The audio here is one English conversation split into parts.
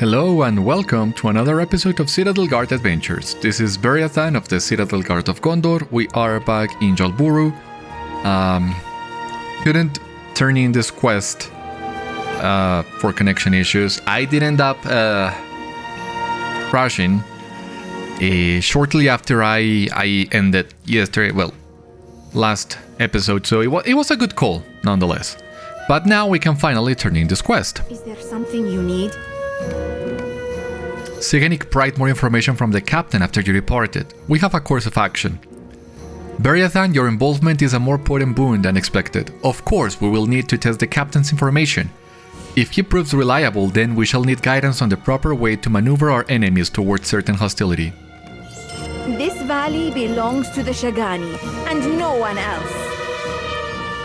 Hello and welcome to another episode of Citadel Guard Adventures. This is Beriathan of the Citadel Guard of Gondor. We are back in Jalburu. Couldn't turn in this quest for connection issues. I did end up crashing shortly after I ended yesterday, last episode, so it was a good call nonetheless. But now we can finally turn in this quest. Is there something you need? Sigileth pried more information from the captain after you reported. We have a course of action. Beriathan, your involvement is a more potent boon than expected. Of course, we will need to test the captain's information. If he proves reliable, then we shall need guidance on the proper way to maneuver our enemies towards certain hostility. This valley belongs to the Shagani, and no one else.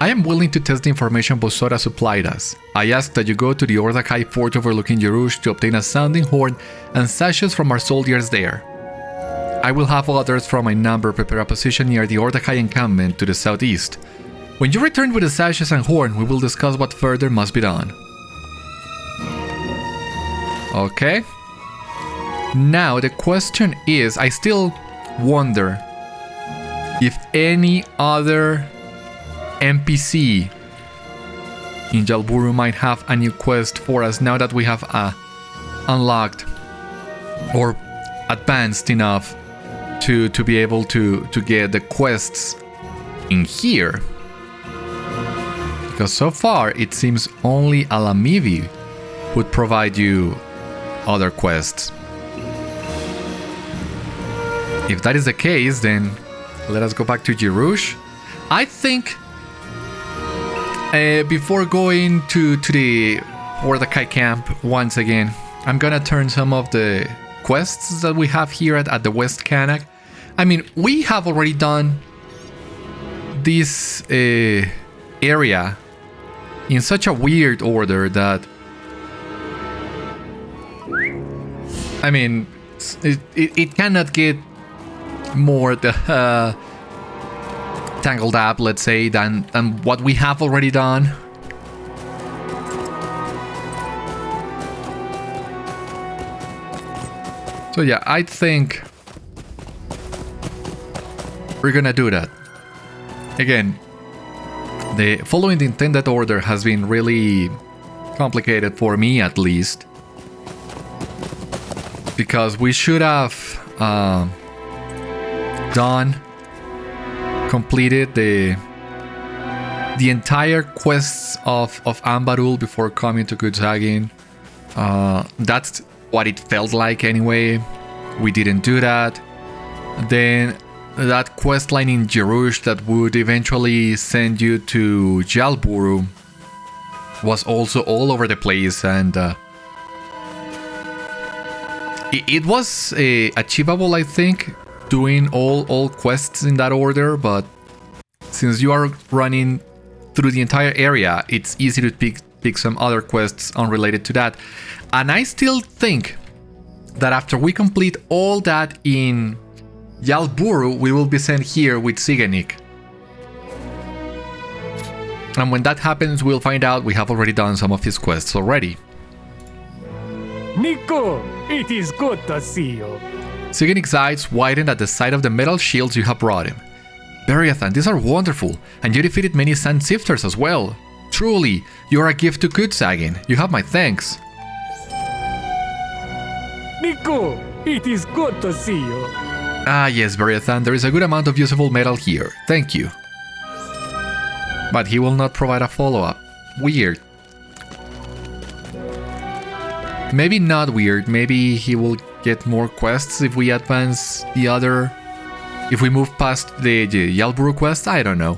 I am willing to test the information Bosóta supplied us. I ask that you go to the Ar-jirush fort overlooking Ar-jirush to obtain a sounding horn and sashes from our soldiers there. I will have others from my number prepare a position near the Ar-jirush encampment to the southeast. When you return with the sashes and horn, we will discuss what further must be done. Okay. Now the question is, I still wonder if any other NPC in Jalburu might have a new quest for us now that we have unlocked or advanced enough to be able to get the quests in here. Because so far it seems only Amalíbi would provide you other quests. If that is the case, then let us go back to Ar-jirush. I think before going to the Ar-jirush camp once again, I'm gonna turn some of the quests that we have here at the West Cannock. I mean, we have already done this area in such a weird order that, I mean, it cannot get more tangled up, let's say, than what we have already done. So yeah, I think we're gonna do that. Again, the following the intended order has been really complicated for me, at least, because we should have completed the entire quests of Ambarul before coming to Khârdu. That's what it felt like anyway. We didn't do that. Then that quest line in Ar-jirush that would eventually send you to Jalburu was also all over the place, and it was achievable, I think, doing all quests in that order, but since you are running through the entire area, it's easy to pick some other quests unrelated to that. And I still think that after we complete all that in Jalburu, we will be sent here with Sigileth. And when that happens, we'll find out we have already done some of his quests already. Nico, it is good to see you. Sigileth's eyes widened at the sight of the metal shields you have brought him. Beriathan, these are wonderful, and you defeated many sand sifters as well. Truly, you are a gift to Khârdu. You have my thanks. Nico, it is good to see you. Ah yes, Beriathan, there is a good amount of usable metal here. Thank you. But he will not provide a follow-up. Weird. Maybe not weird, maybe he will get more quests if we advance if we move past the Jalburu quest, I don't know.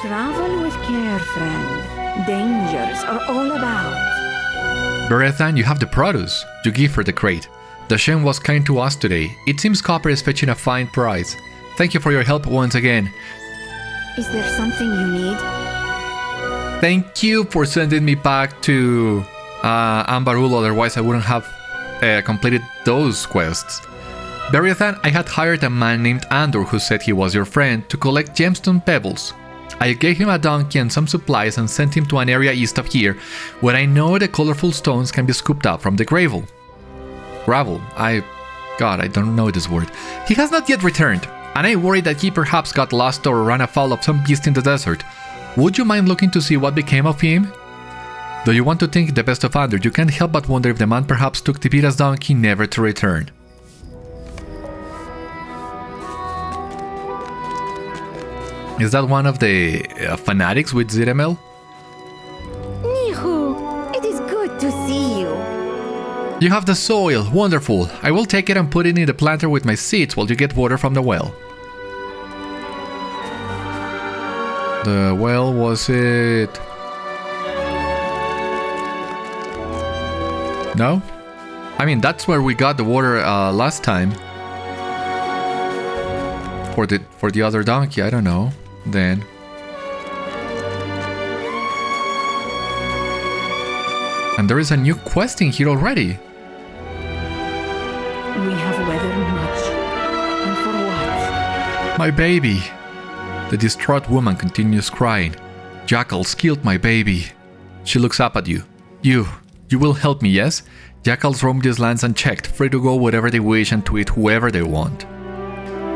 Travel with care, friend. Dangers are all about. Beriathan, you have the produce. You give her the crate. The Shen was kind to us today. It seems copper is fetching a fine price. Thank you for your help once again. Is there something you need? Thank you for sending me back to Ambarul, otherwise I wouldn't have completed those quests. Beriathan, I had hired a man named Andor who said he was your friend to collect gemstone pebbles. I gave him a donkey and some supplies and sent him to an area east of here, where I know the colorful stones can be scooped up from the gravel. gravel. God, I don't know this word. He has not yet returned, and I worry that he perhaps got lost or ran afoul of some beast in the desert. Would you mind looking to see what became of him? Though you want to think the best of Andor, you can't help but wonder if the man perhaps took Tibira's donkey never to return. Is that one of the fanatics with Zitemel? Nihu, it is good to see you. You have the soil, wonderful. I will take it and put it in the planter with my seeds while you get water from the well. The well, was it? No? I mean, that's where we got the water last time. For the other donkey, I don't know. Then. And there is a new quest in here already. We have weathered much. And for what? My baby. The distraught woman continues crying. Jackals killed my baby. She looks up at you. You will help me, yes? Jackals roam these lands unchecked, free to go wherever they wish and to eat whoever they want.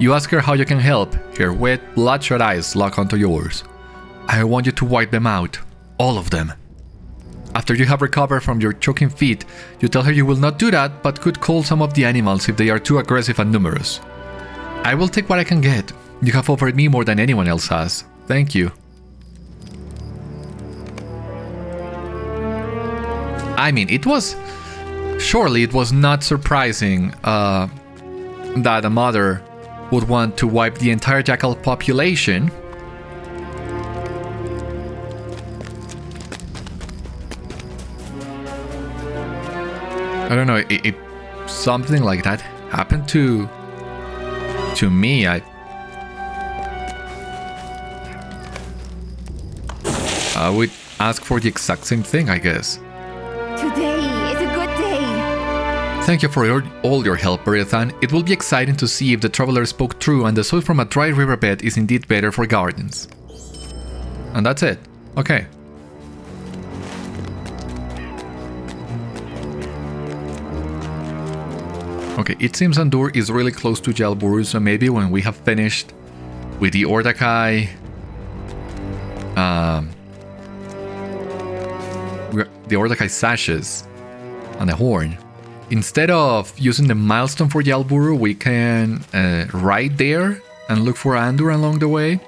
You ask her how you can help. Her wet, bloodshot eyes lock onto yours. I want you to wipe them out. All of them. After you have recovered from your choking fit, you tell her you will not do that, but could call some of the animals if they are too aggressive and numerous. I will take what I can get. You have offered me more than anyone else has. Thank you. I mean, surely it was not surprising that a mother would want to wipe the entire jackal population. I don't know, if something like that happened to me, I would ask for the exact same thing, I guess. Today is a good day. Thank you for all your help, Beriathan. It will be exciting to see if the traveler spoke true and the soil from a dry riverbed is indeed better for gardens. And that's it. Okay. Okay, it seems Andor is really close to Jalburu, so maybe when we have finished with the Ordakai, the Ordakai sashes and the horn, instead of using the milestone for Jalburu, we can ride there and look for Andor along the way.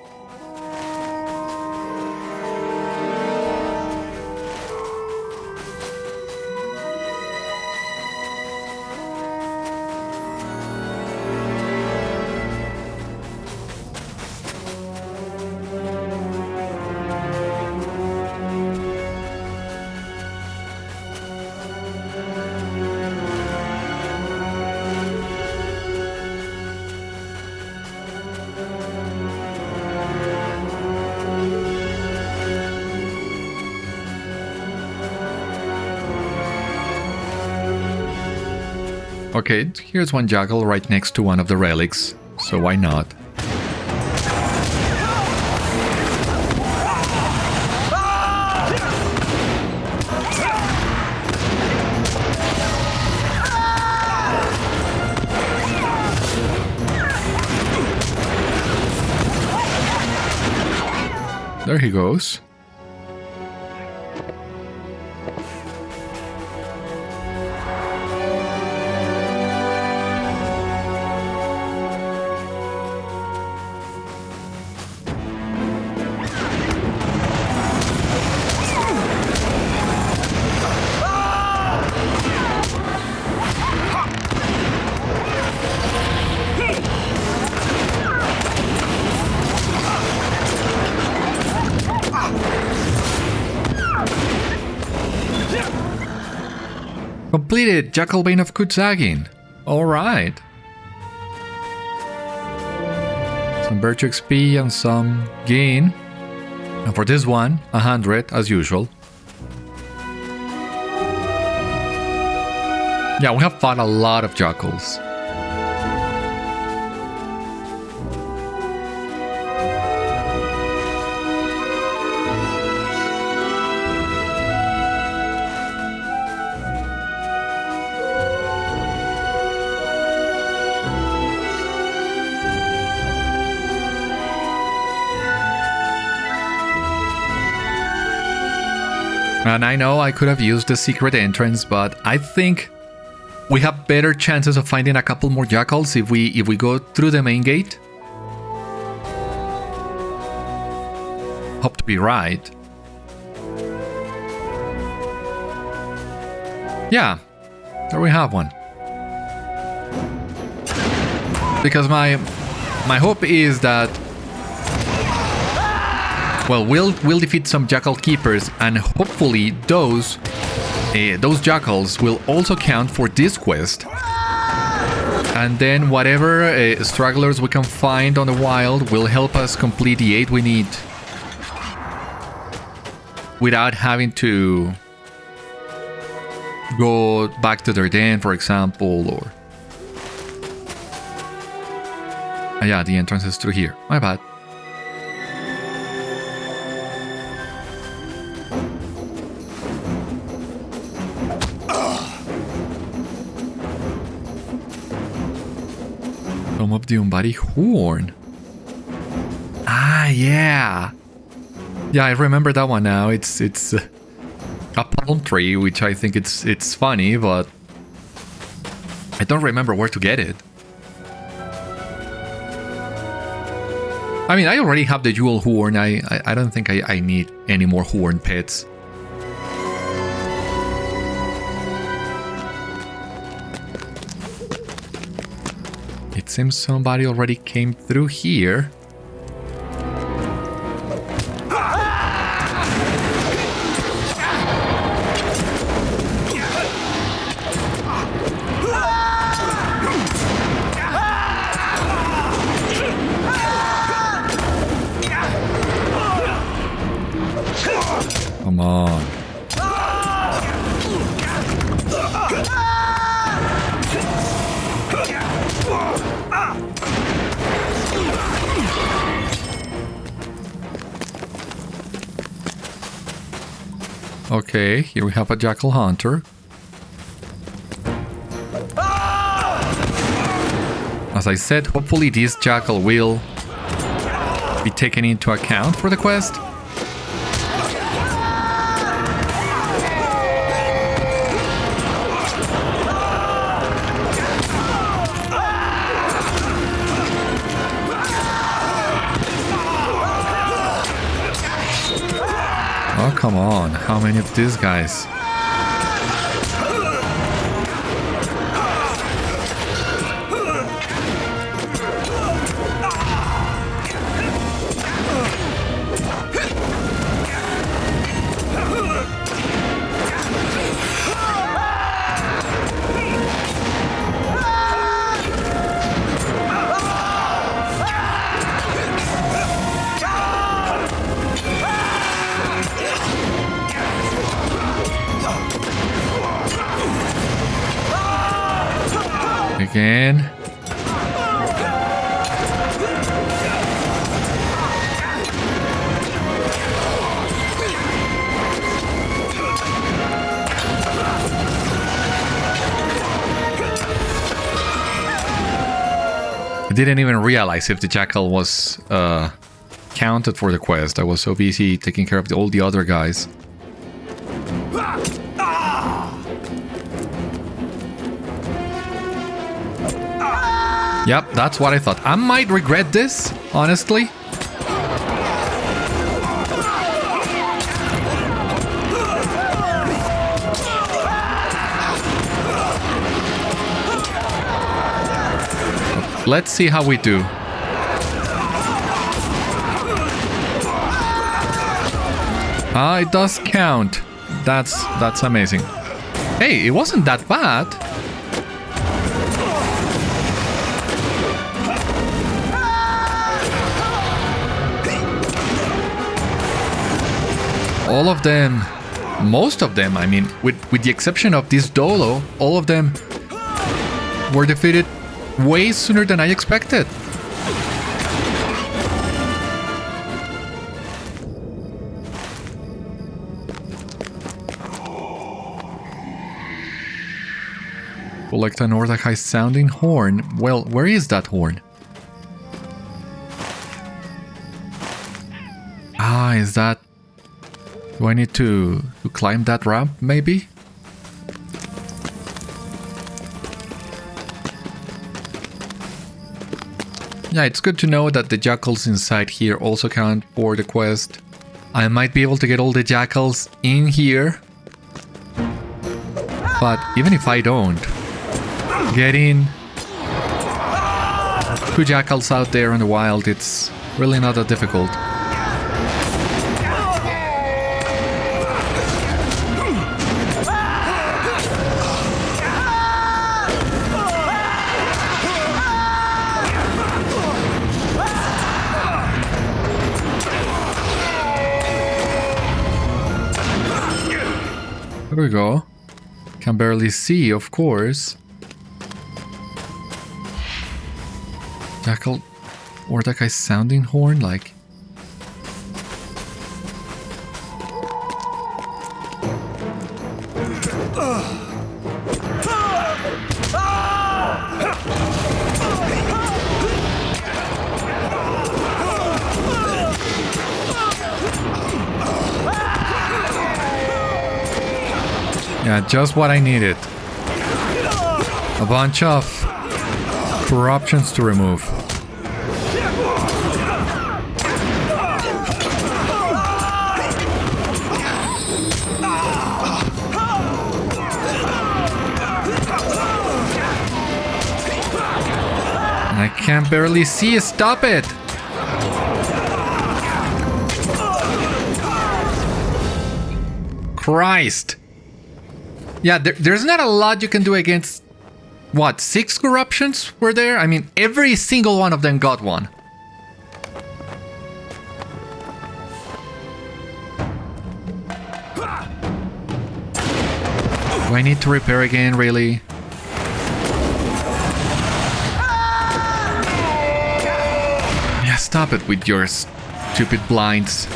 Okay, here's one jackal right next to one of the relics, so why not? There he goes. Completed! Jackalbane of Kutzagin. Alright. Some virtue XP and some gain. And for this one, 100 as usual. Yeah, we have fought a lot of jackals. And I know I could have used the secret entrance, but I think we have better chances of finding a couple more jackals if we go through the main gate. Hope to be right. Yeah, there we have one. Because my hope is that, well, we'll defeat some jackal keepers, and hopefully those jackals will also count for this quest. And then whatever stragglers we can find on the wild will help us complete the 8 we need without having to go back to their den, for example, or... yeah, the entrance is through here. My bad. Some of the Umbari horn. Ah, yeah. Yeah, I remember that one now. It's a palm tree, which I think it's funny, but I don't remember where to get it. I mean, I already have the jewel horn. I don't think I need any more horn pets. It seems somebody already came through here. Come on. Okay, here we have a jackal hunter. As I said, hopefully this jackal will be taken into account for the quest. Oh, come on. How many of these guys? Again. I didn't even realize if the jackal was counted for the quest. I was so busy taking care of all the other guys. Yep, that's what I thought. I might regret this, honestly. Let's see how we do. Ah, it does count. That's amazing. Hey, it wasn't that bad. All of them, most of them, I mean, with the exception of this Dolo, all of them were defeated way sooner than I expected. Collect an Orthakai sounding horn. Well, where is that horn? Ah, is that Do I need to climb that ramp, maybe? Yeah, it's good to know that the jackals inside here also count for the quest. I might be able to get all the jackals in here. But even if I don't, getting 2 jackals out there in the wild, it's really not that difficult. There we go. Can barely see, of course. Jackal or that guy's sounding horn, like. Yeah, just what I needed. A bunch of corruptions to remove. And I can barely see. Stop it! Christ! Yeah, there's not a lot you can do against, what, 6 corruptions were there? I mean, every single one of them got one. Do I need to repair again, really? Yeah, stop it with your stupid blinds.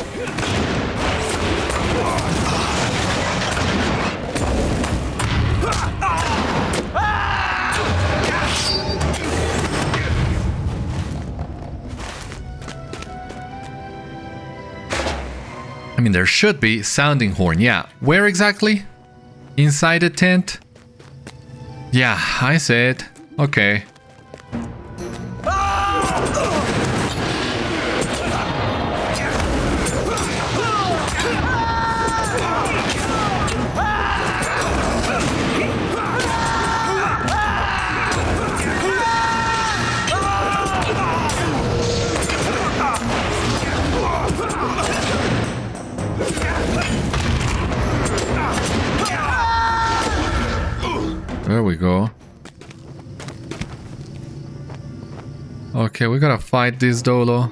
I mean, there should be sounding horn, yeah. Where exactly? Inside the tent? Yeah, I said. Okay. There we go. Okay, we gotta fight this Dolo.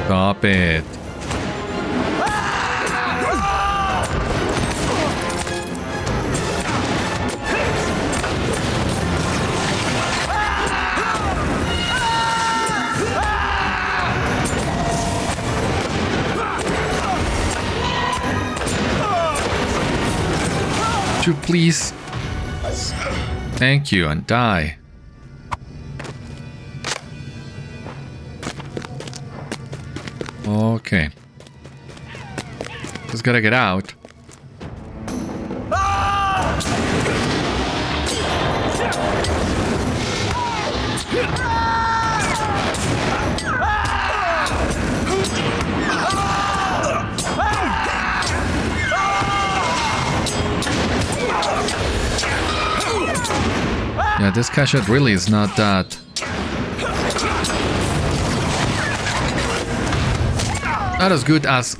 Stop it. You please, thank you, and die. Okay, just gotta get out. Yeah, this cachet really is not that. Not as good as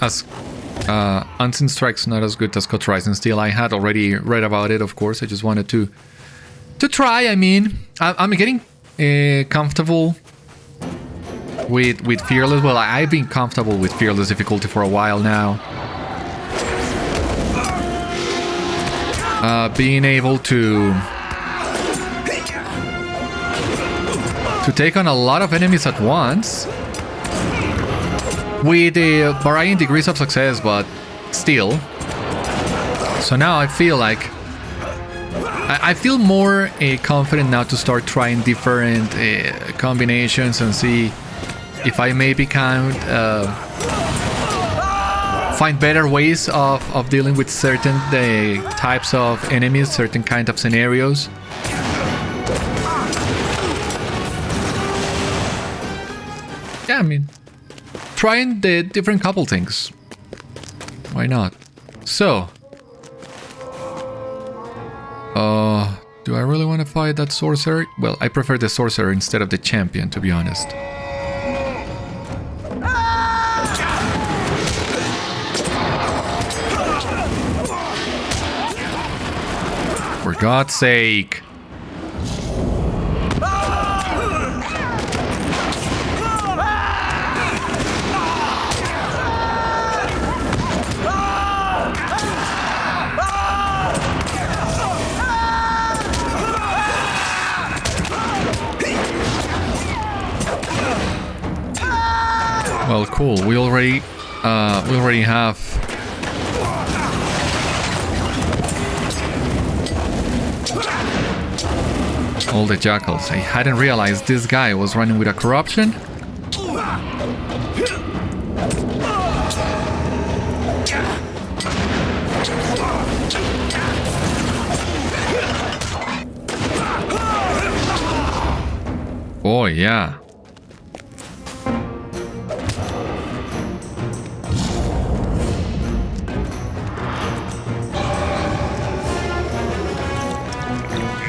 Unseen Strike's not as good as Cut Rising Steel. I had already read about it, of course. I just wanted to try. I mean, I'm getting comfortable with Fearless. Well, I've been comfortable with Fearless difficulty for a while now. Being able to take on a lot of enemies at once. with varying degrees of success, but still. So now I feel like I feel more confident now to start trying different combinations and see if I maybe can find better ways of dealing with certain types of enemies, certain kind of scenarios. Yeah, I mean, trying the different couple things. Why not? So, do I really want to fight that sorcerer? Well, I prefer the sorcerer instead of the champion, to be honest. For God's sake. Well, cool. We already have all the jackals. I hadn't realized this guy was running with a corruption. Oh yeah.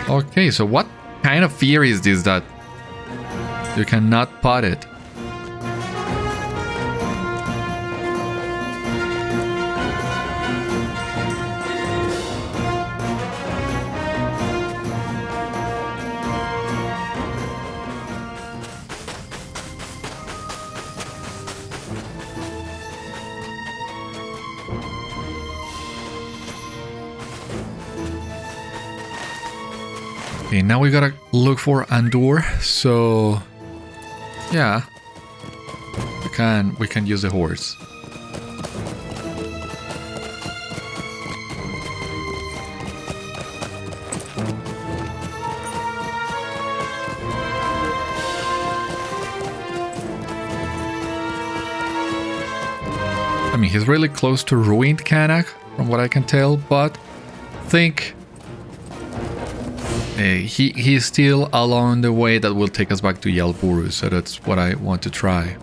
Okay, so what kind of fear is this that you cannot pot it? Okay, now we gotta look for Andor, so yeah, we can use the horse. I mean, he's really close to ruined Canak, from what I can tell, but I think he's still along the way that will take us back to Yalburu, so that's what I want to try.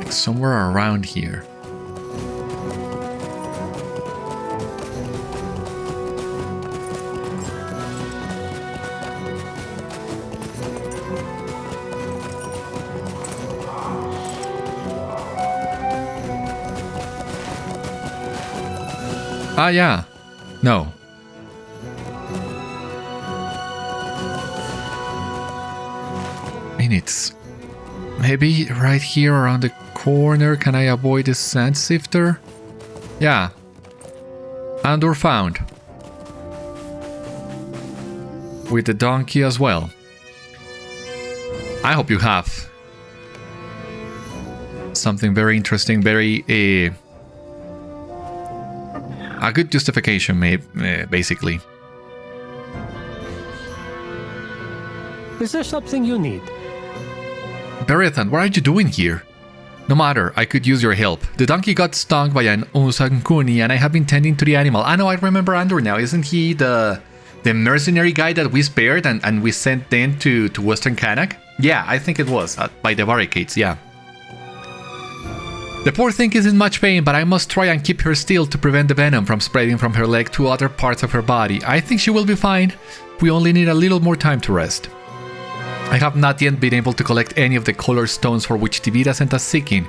Somewhere around here. Ah, yeah. No. I mean, it's maybe right here around the corner. Can I avoid the sand sifter? Yeah. Andor found. With the donkey as well. I hope you have something very interesting, very a good justification, basically. Is there something you need? Beriathan, what are you doing here? No matter, I could use your help. The donkey got stung by an Usankuni and I have been tending to the animal. I know, I remember Andor now. Isn't he the mercenary guy that we spared and we sent then to Western Canak? Yeah, I think it was, by the barricades, yeah. The poor thing is in much pain, but I must try and keep her still to prevent the venom from spreading from her leg to other parts of her body. I think she will be fine. We only need a little more time to rest. I have not yet been able to collect any of the color stones for which Tivida sent us seeking.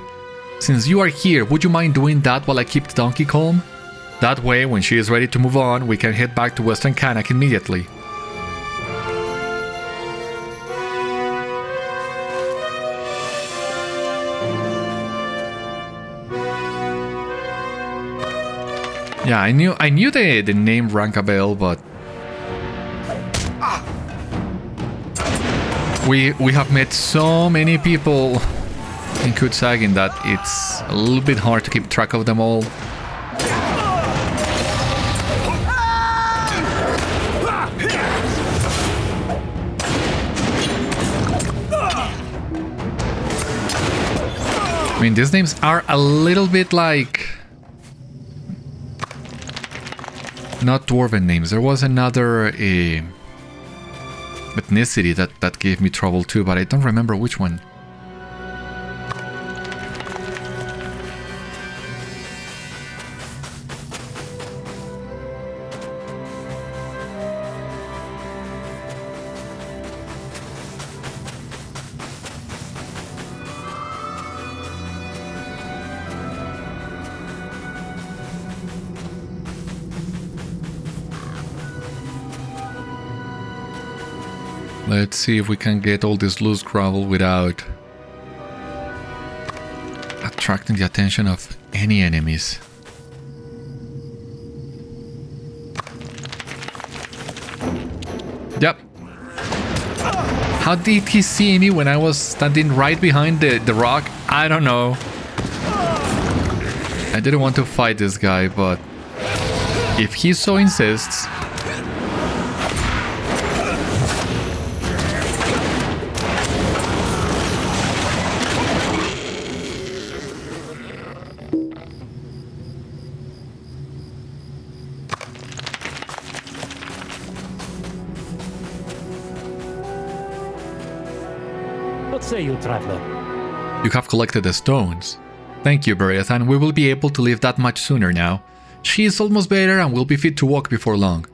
Since you are here, would you mind doing that while I keep the donkey calm? That way, when she is ready to move on, we can head back to Western Canak immediately. Yeah, I knew the name rang a bell, but we have met so many people in Khârdu that it's a little bit hard to keep track of them all. I mean, these names are a little bit like... not dwarven names. There was another ethnicity that gave me trouble too, but I don't remember which one. Let's see if we can get all this loose gravel without attracting the attention of any enemies. Yep. How did he see me when I was standing right behind the rock? I don't know. I didn't want to fight this guy, but if he so insists... What say you, traveler? You have collected the stones. Thank you, Beriathan. We will be able to leave that much sooner now. She is almost better and will be fit to walk before long.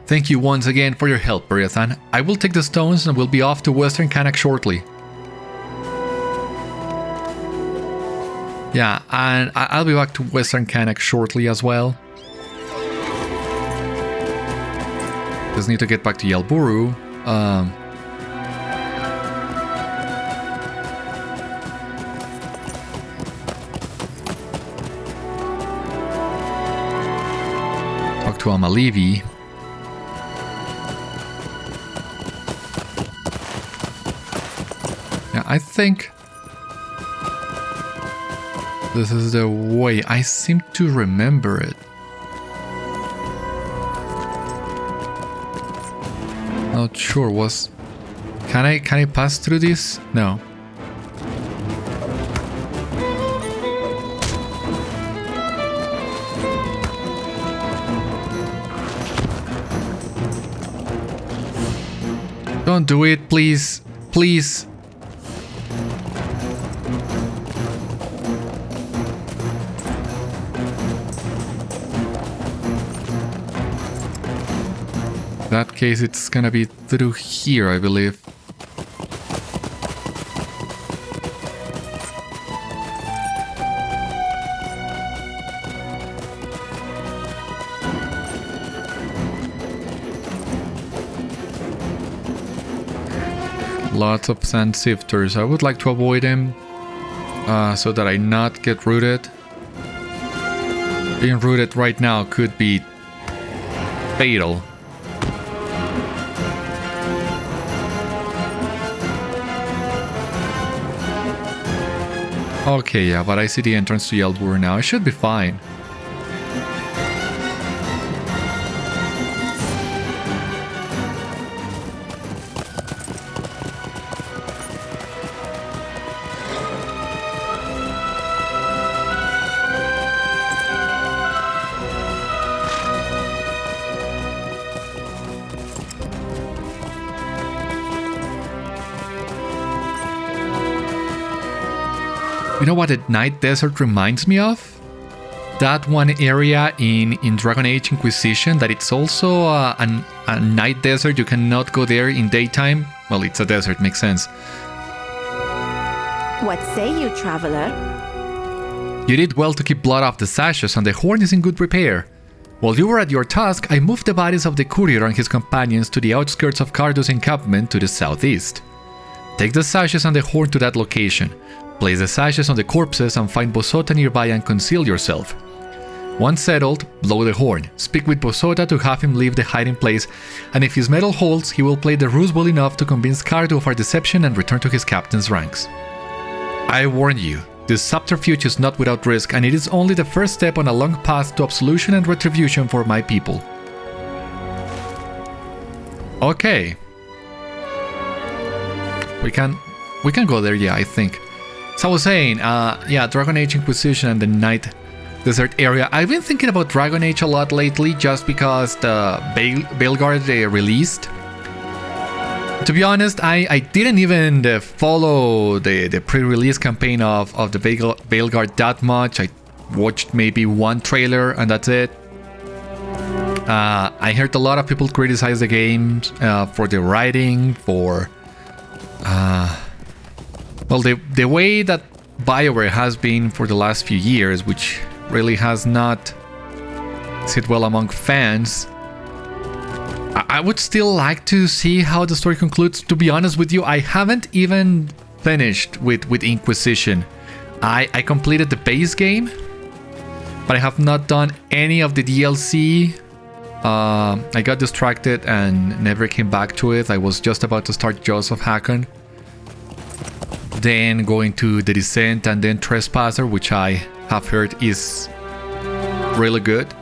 Thank you once again for your help, Beriathan. I will take the stones and will be off to Western Canak shortly. Yeah, and I'll be back to Western Canak shortly as well. Just need to get back to Yalburu. Talk to Amalíbi. Yeah, I think this is the way. I seem to remember it. Not sure. Can I pass through this? No. Don't do it, please. Please. In that case, it's gonna be through here, I believe. Lots of sand sifters. I would like to avoid them so that I not get rooted. Being rooted right now could be fatal. Okay, yeah, but I see the entrance to Yalbur now. I should be fine. You know what the Night Desert reminds me of? That one area in Dragon Age Inquisition, that it's also a night desert. You cannot go there in daytime. Well, it's a desert, makes sense. What say you, traveler? You did well to keep blood off the sashes, and the horn is in good repair. While you were at your task, I moved the bodies of the courier and his companions to the outskirts of Khârdu's encampment to the southeast. Take the sashes and the horn to that location. Place the sashes on the corpses and find Bosóta nearby and conceal yourself. Once settled, blow the horn. Speak with Bosóta to have him leave the hiding place, and if his mettle holds, he will play the ruse well enough to convince Khârdu of our deception and return to his captain's ranks. I warn you, this subterfuge is not without risk, and it is only the first step on a long path to absolution and retribution for my people. Okay. We can go there, yeah, I think. So I was saying, yeah, Dragon Age Inquisition and the Night Desert area. I've been thinking about Dragon Age a lot lately, just because the Baleguard they released. To be honest, I didn't even follow the pre-release campaign of the Baleguard that much. I watched maybe one trailer and that's it. I heard a lot of people criticize the game for the writing, for well, the way that BioWare has been for the last few years, which really has not sit well among fans. I would still like to see how the story concludes. To be honest with you, I haven't even finished with Inquisition. I completed the base game, but I have not done any of the DLC. I got distracted and never came back to it. I was just about to start Jaws of Hakkon, then going to The Descent, and then Trespasser, which I have heard is really good.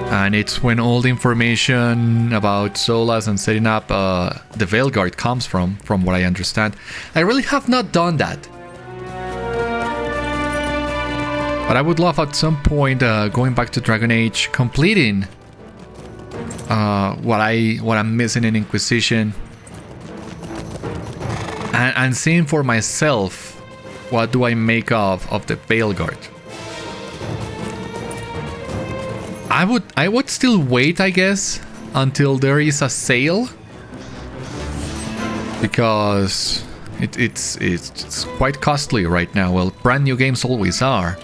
And it's when all the information about Solas and setting up the Veilguard comes from what I understand. I really have not done that. But I would love at some point going back to Dragon Age, completing what I'm missing in Inquisition, and seeing for myself what do I make of the Veilguard. I would still wait, I guess, until there is a sale, because it's quite costly right now. Well, brand new games always are.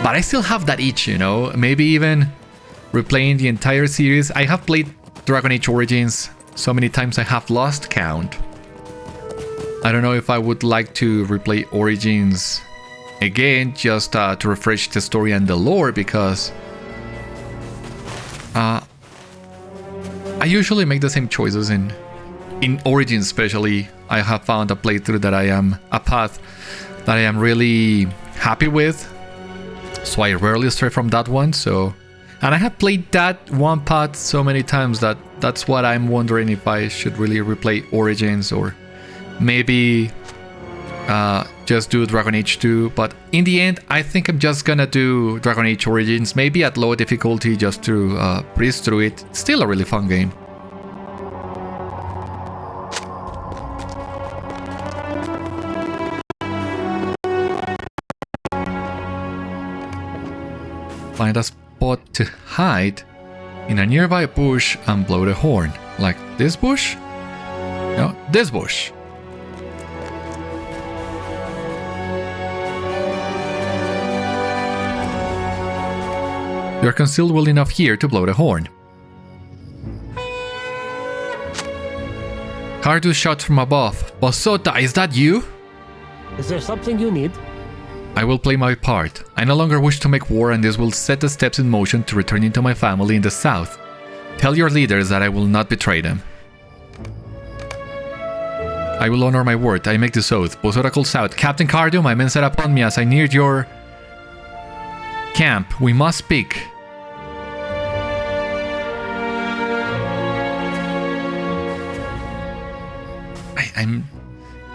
But I still have that itch, you know, maybe even replaying the entire series. I have played Dragon Age Origins so many times I have lost count. I don't know if I would like to replay Origins again, just to refresh the story and the lore, because I usually make the same choices in Origins. Especially, I have found a path that I am really happy with, so I rarely stray from that one. And I have played that one path so many times that's what I'm wondering if I should really replay Origins, or maybe just do Dragon Age 2. But in the end, I think I'm just gonna do Dragon Age Origins, maybe at low difficulty, just to breeze through it. It's still a really fun game. Find a spot to hide in a nearby bush and blow the horn. Like this bush? No, this bush. You're concealed well enough here to blow the horn. Khârdu shouts from above. Bosóta, is that you? Is there something you need? I will play my part. I no longer wish to make war, and this will set the steps in motion to returning to my family in the south. Tell your leaders that I will not betray them. I will honor my word. I make this oath. Bosóta calls out. Captain Khârdu, my men set upon me as I neared your camp. We must speak.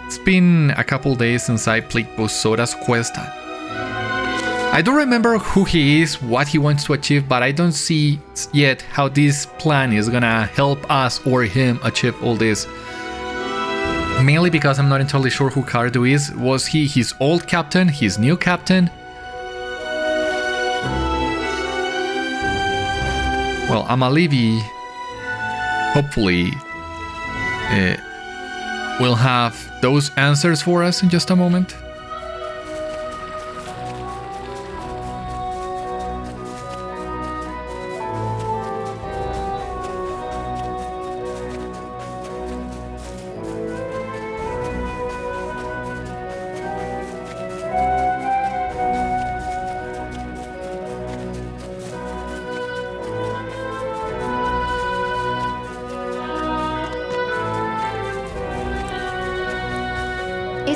It's been a couple days since I played Bosóta's quest. I don't remember who he is, what he wants to achieve, but I don't see yet how this plan is gonna help us or him achieve all this. Mainly because I'm not entirely sure who Khârdu is. Was he his old captain, his new captain? Well, Amalíbi, hopefully, will have those answers for us in just a moment.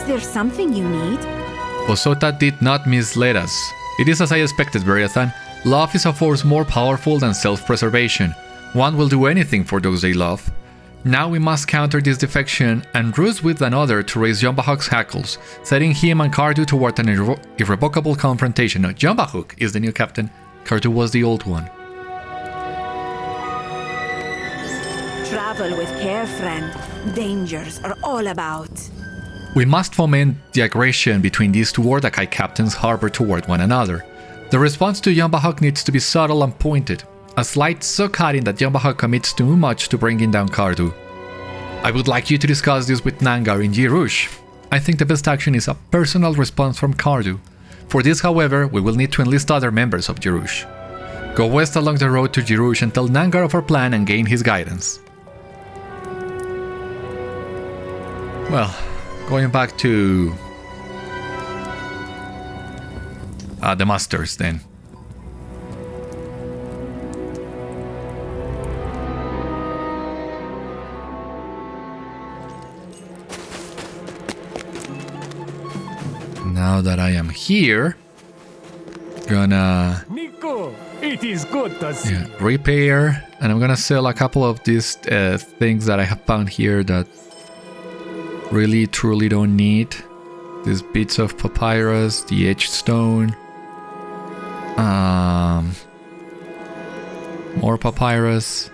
there something you need? Bosóta did not mislead us. It is as I expected, Beriathan. Love is a force more powerful than self-preservation. One will do anything for those they love. Now we must counter this defection and ruse with another to raise Jombahok's hackles, setting him and Khârdu toward an irrevocable confrontation. No, Jombahok is the new captain. Khârdu was the old one. Travel with care, friend. Dangers are all about. We must foment the aggression between these two Ordakai captains harbor toward one another. The response to Jombahok needs to be subtle and pointed. A slight so cutting that Jombahok commits too much to bringing down Khârdu. I would like you to discuss this with Nangar in Ar-jirush. I think the best action is a personal response from Khârdu. For this, however, we will need to enlist other members of Ar-jirush. Go west along the road to Ar-jirush and tell Nangar of our plan and gain his guidance. Well, going back to the masters then. Now that I am here, gonna Nico, it is good to see. repair, and I'm gonna sell a couple of these things that I have found here that really truly don't need. These bits of papyrus, the edged stone, more papyrus.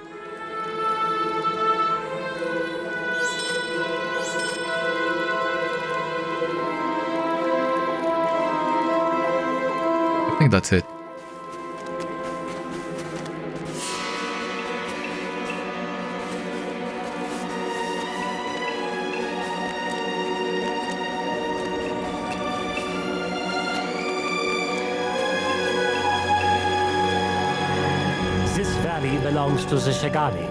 I think that's it. This valley belongs to the Shagani,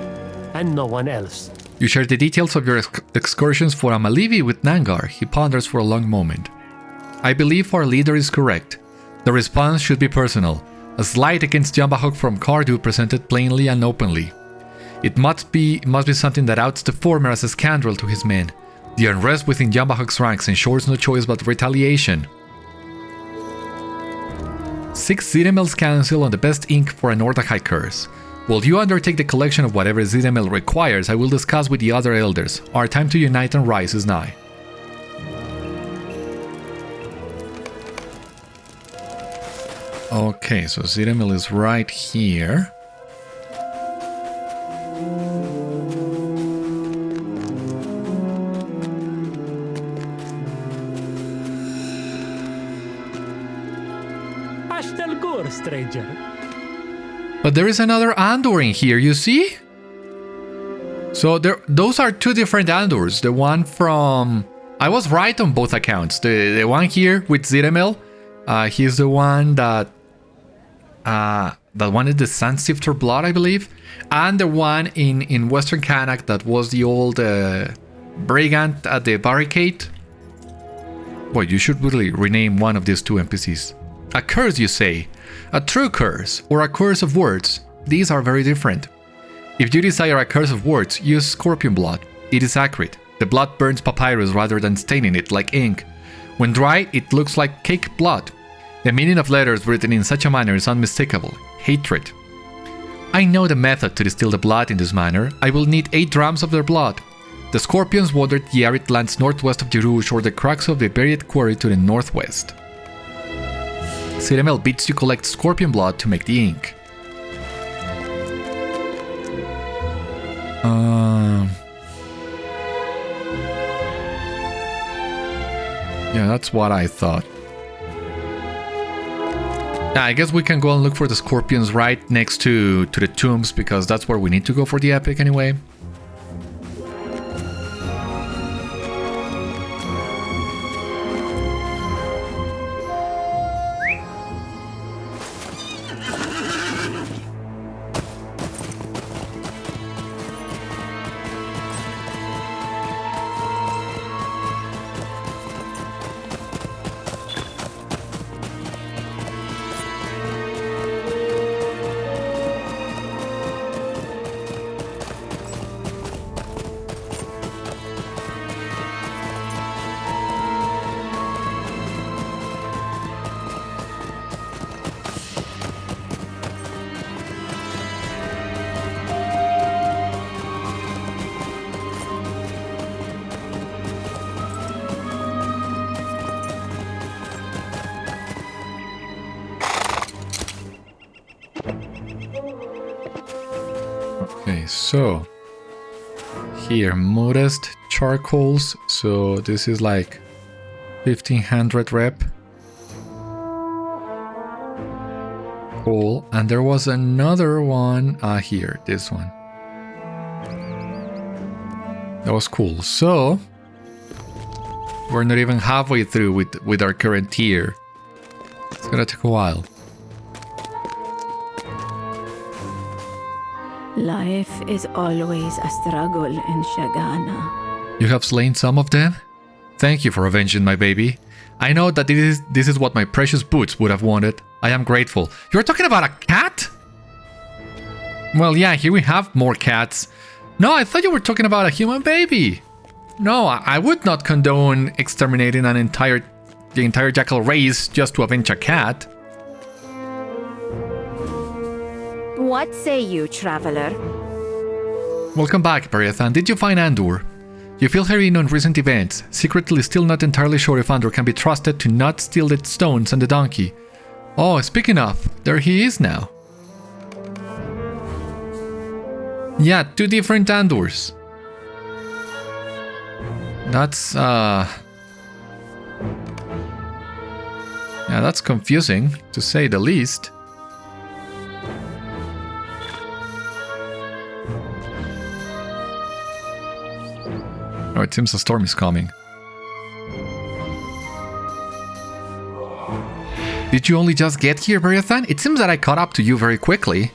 and no one else. You share the details of your excursions for Amalíbi with Nangar. He ponders for a long moment. I believe our leader is correct. The response should be personal. A slight against Jombahok from Khârdu presented plainly and openly. It must be something that outs the former as a scoundrel to his men. The unrest within Jombahok's ranks ensures no choice but retaliation. Seek Zidamel's counsel on the best ink for an Ordakai curse. While you undertake the collection of whatever Zidamel requires, I will discuss with the other elders. Our time to unite and rise is nigh. Okay, so Zidamel is right here. Ashtelgur, stranger. But there is another Andor in here, you see? So those are two different Andors. The one from... I was right on both accounts. The one here with Zidamel, he's the one that wanted the Sunsifter blood, I believe. And the one in Western Kanak that was the old brigand at the barricade. Well, you should really rename one of these two NPCs. A curse, you say? A true curse, or a curse of words. These are very different. If you desire a curse of words, use scorpion blood. It is accurate. The blood burns papyrus rather than staining it like ink. When dry, it looks like cake blood. The meaning of letters written in such a manner is unmistakable. Hatred. I know the method to distill the blood in this manner. I will need 8 drams of their blood. The scorpions wandered the arid lands northwest of Ar-jirush or the cracks of the buried quarry to the northwest. Zidamel bids you collect scorpion blood to make the ink. Yeah, that's what I thought. Yeah, I guess we can go and look for the scorpions right next to the tombs, because that's where we need to go for the epic anyway. Okay, so here, modest charcoals. So this is like 1500 rep. Cool. And there was another one. Here, this one. That was cool. So we're not even halfway through with our current tier. It's gonna take a while. Life is always a struggle in Shagana. You have slain some of them? Thank you for avenging my baby. I know that this is what my precious boots would have wanted. I am grateful. You're talking about a cat? Well, yeah, here we have more cats. No, I thought you were talking about a human baby. No, I would not condone exterminating the entire jackal race just to avenge a cat. What say you, traveler? Welcome back, Beriathan. Did you find Andor? You fill her in on recent events, secretly still not entirely sure if Andor can be trusted to not steal the stones and the donkey. Oh, speaking of, there he is now. Yeah, 2 different Andors. That's, yeah, that's confusing, to say the least. Oh, it seems a storm is coming. Did you only just get here, Beriathan? It seems that I caught up to you very quickly.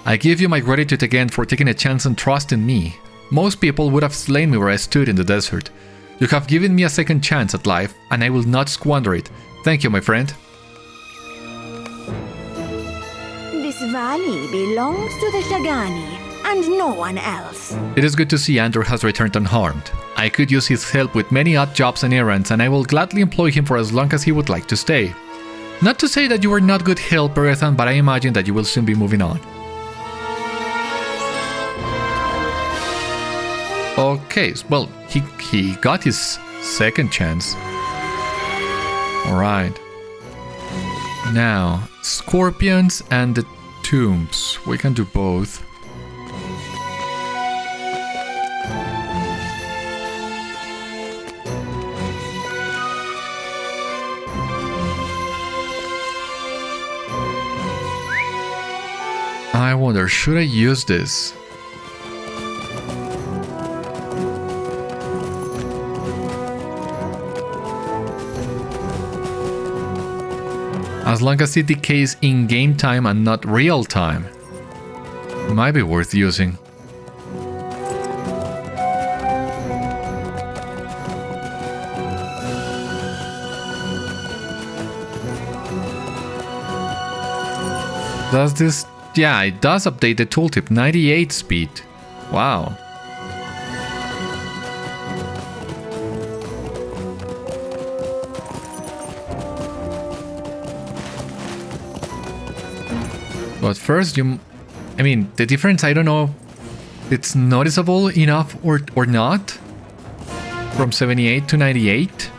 I give you my gratitude again for taking a chance and trust in me. Most people would have slain me where I stood in the desert. You have given me a second chance at life, and I will not squander it. Thank you, my friend. This valley belongs to the Shagani, and no one else. It is good to see Andor has returned unharmed. I could use his help with many odd jobs and errands, and I will gladly employ him for as long as he would like to stay. Not to say that you were not good help, Beriathan, but I imagine that you will soon be moving on. Okay, well, he got his second chance. Alright. Now, scorpions and the tombs. We can do both. I wonder, should I use this? As long as it decays in game time and not real time, it might be worth using. Does this? Yeah, it does update the tooltip. 98 speed. Wow. But first, I mean, the difference, I don't know, it's noticeable enough or not, from 78 to 98.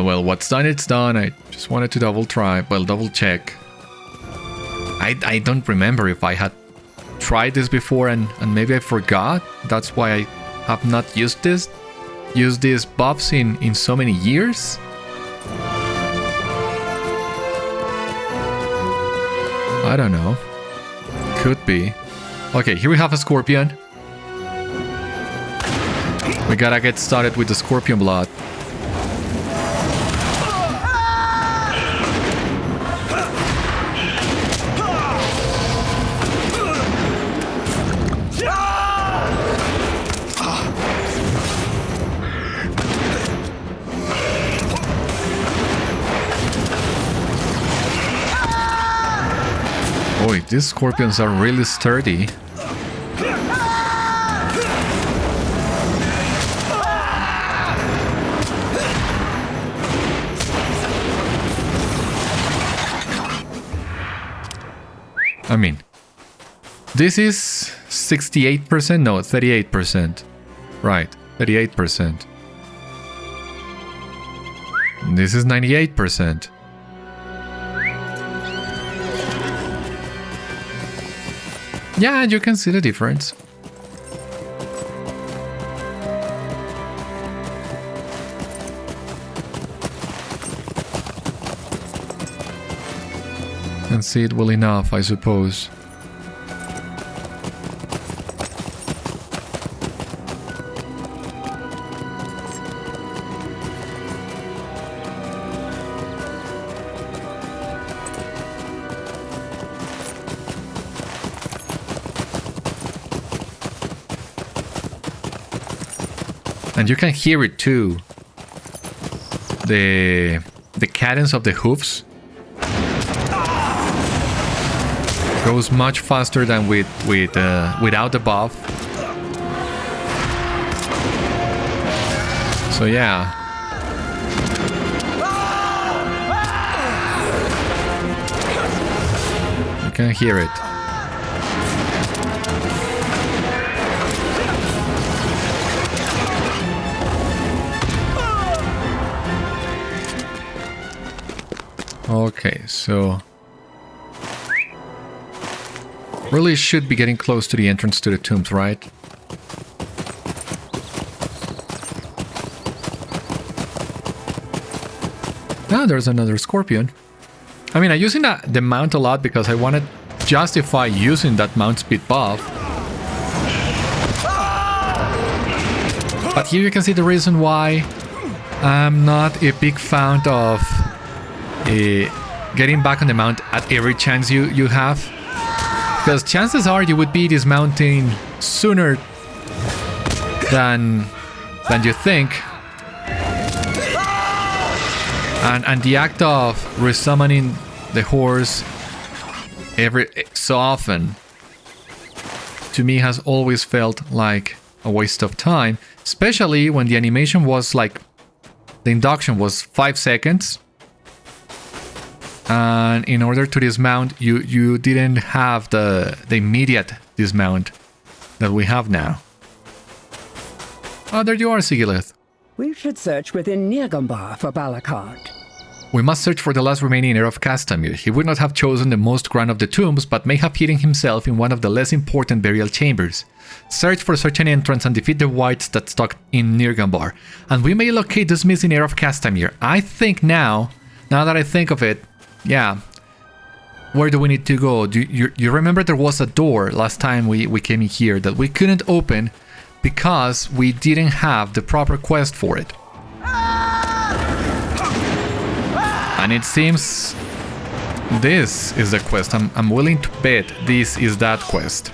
Well, what's done, it's done. I just wanted to double check. I don't remember if I had tried this before and maybe I forgot. That's why I have not used these buffs in so many years. I don't know. Could be. Okay, here we have a scorpion. We gotta get started with the scorpion blood. Boy, these scorpions are really sturdy. I mean, this is 68%? No, 38%. Right, 38%. This is 98%. Yeah, you can see the difference. Can see it well enough, I suppose. And you can hear it too. The cadence of the hoofs goes much faster than without the buff. So yeah. You can hear it. Okay, so really should be getting close to the entrance to the tombs, right? Ah, there's another scorpion. I mean, I'm using the mount a lot because I want to justify using that mount speed buff. But here you can see the reason why I'm not a big fan of getting back on the mount at every chance you have, because chances are you would be dismounting sooner than you think, and the act of resummoning the horse every so often to me has always felt like a waste of time, especially when the animation was like the induction was 5 seconds. And in order to dismount, you didn't have the immediate dismount that we have now. Oh, there you are, Sigileth. We should search within Nirgambâr for Balakhâd. We must search for the last remaining heir of Castamir. He would not have chosen the most grand of the tombs, but may have hidden himself in one of the less important burial chambers. Search for such an entrance and defeat the wights that stalk in Nirgambâr, and we may locate this missing heir of Castamir. I think now that I think of it, yeah. Where do we need to go? Do you remember there was a door last time we came in here that we couldn't open because we didn't have the proper quest for it. And it seems this is the quest. I'm willing to bet this is that quest.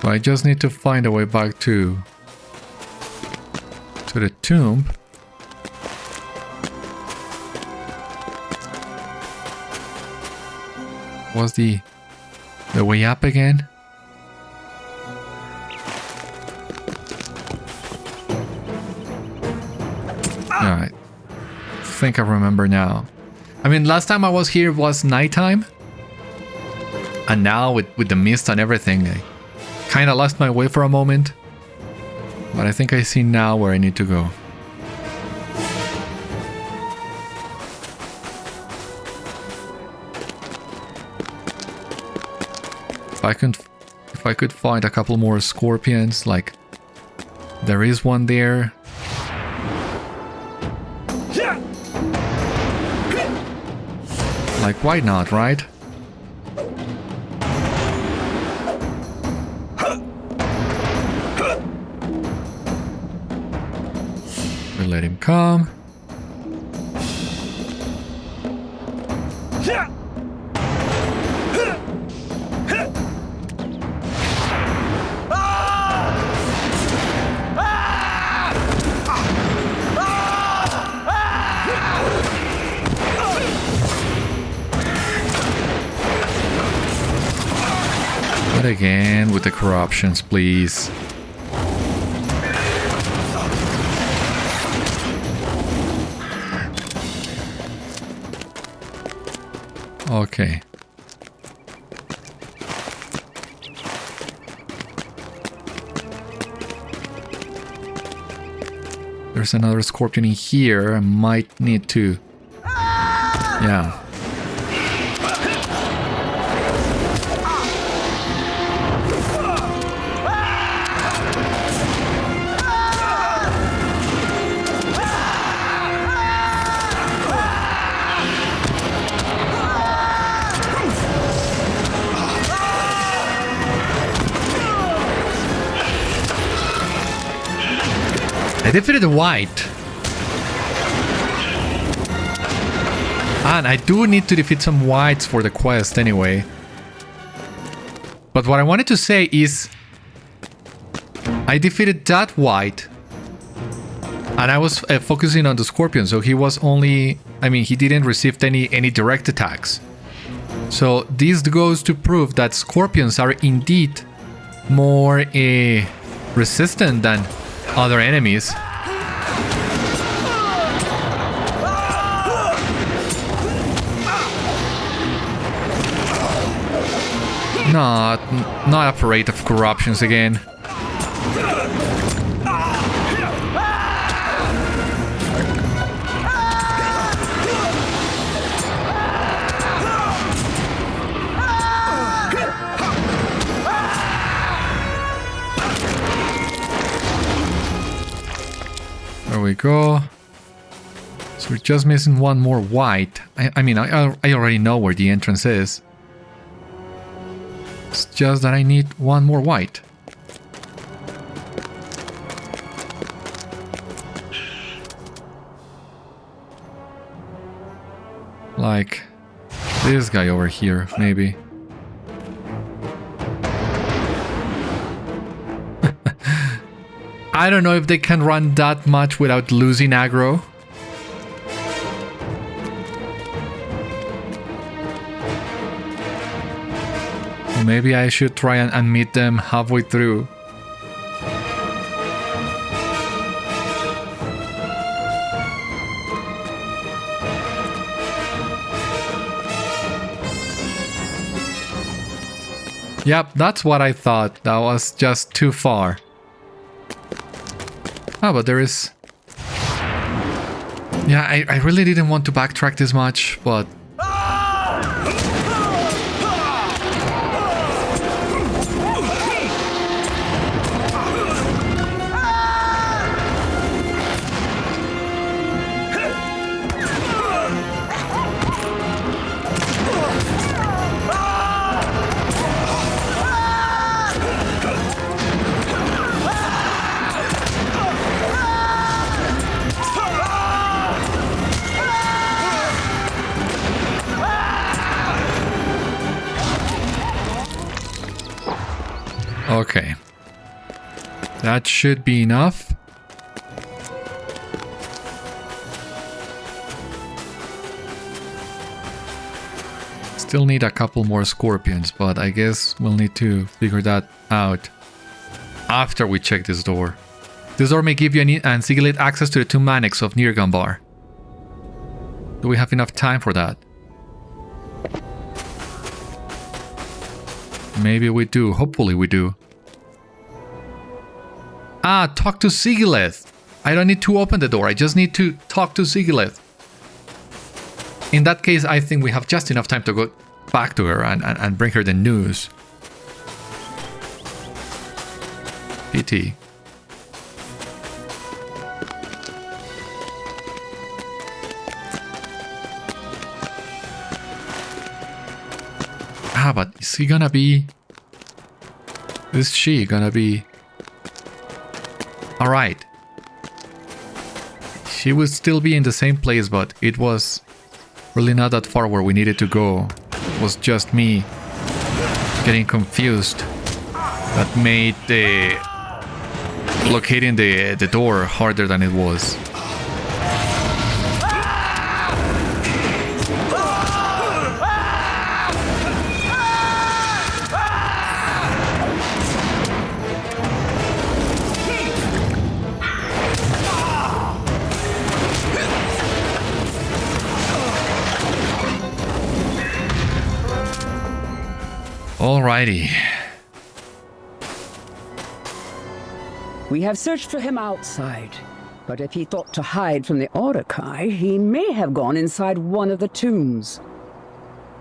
I just need to find a way back to the tomb. Was the way up again? Alright. I think I remember now. I mean, last time I was here was nighttime. And now with the mist and everything, I kind of lost my way for a moment, but I think I see now where I need to go. If I could find a couple more scorpions, like there is one there. Like, why not, right? Let him come. Not again with the corruptions, please. Okay. There's another scorpion in here. I might need to... Yeah. I defeated the white. And I do need to defeat some whites for the quest anyway. But what I wanted to say is I defeated that white. And I was focusing on the scorpion, so he was only... I mean, he didn't receive any direct attacks. So this goes to prove that scorpions are indeed more resistant than other enemies. Not afraid of corruptions again. There we go. So we're just missing one more white. I mean, I already know where the entrance is. It's just that I need one more white. Like this guy over here, maybe. I don't know if they can run that much without losing aggro. Or maybe I should try and meet them halfway through. Yep, that's what I thought. That was just too far. Ah, but there is... Yeah, I really didn't want to backtrack this much, but... Okay. That should be enough. Still need a couple more scorpions, but I guess we'll need to figure that out after we check this door. This door may give you and Sigileth access to the two manics of Nirgambâr. Do we have enough time for that? Maybe we do. Hopefully we do. Ah, talk to Sigileth. I don't need to open the door. I just need to talk to Sigileth. In that case, I think we have just enough time to go back to her and bring her the news. PT. Ah, but is he gonna be... Is she gonna be... Alright. She would still be in the same place, but it was really not that far where we needed to go. It was just me getting confused. That made the... locating the door harder than it was. Alrighty. We have searched for him outside, but if he thought to hide from the Orcae, he may have gone inside one of the tombs.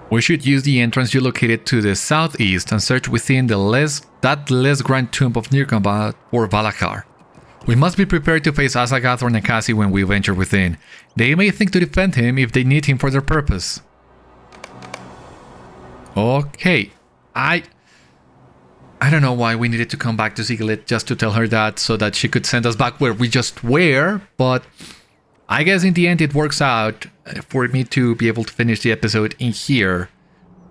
We should use the entrance you located to the southeast and search within the less grand tomb of Nirgambâr or Balakhâd. We must be prepared to face Azagath or Nekasi when we venture within. They may think to defend him if they need him for their purpose. Okay, I don't know why we needed to come back to Sigileth just to tell her that so that she could send us back where we just were, but I guess in the end it works out for me to be able to finish the episode in here.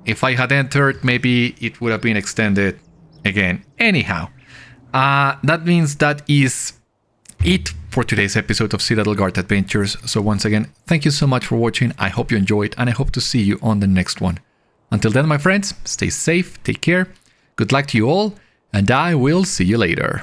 If I had entered, maybe it would have been extended again. Anyhow, that means that is it for today's episode of Citadel Guard Adventures. So once again, thank you so much for watching. I hope you enjoyed, and I hope to see you on the next one. Until then, my friends, stay safe, take care, good luck to you all, and I will see you later.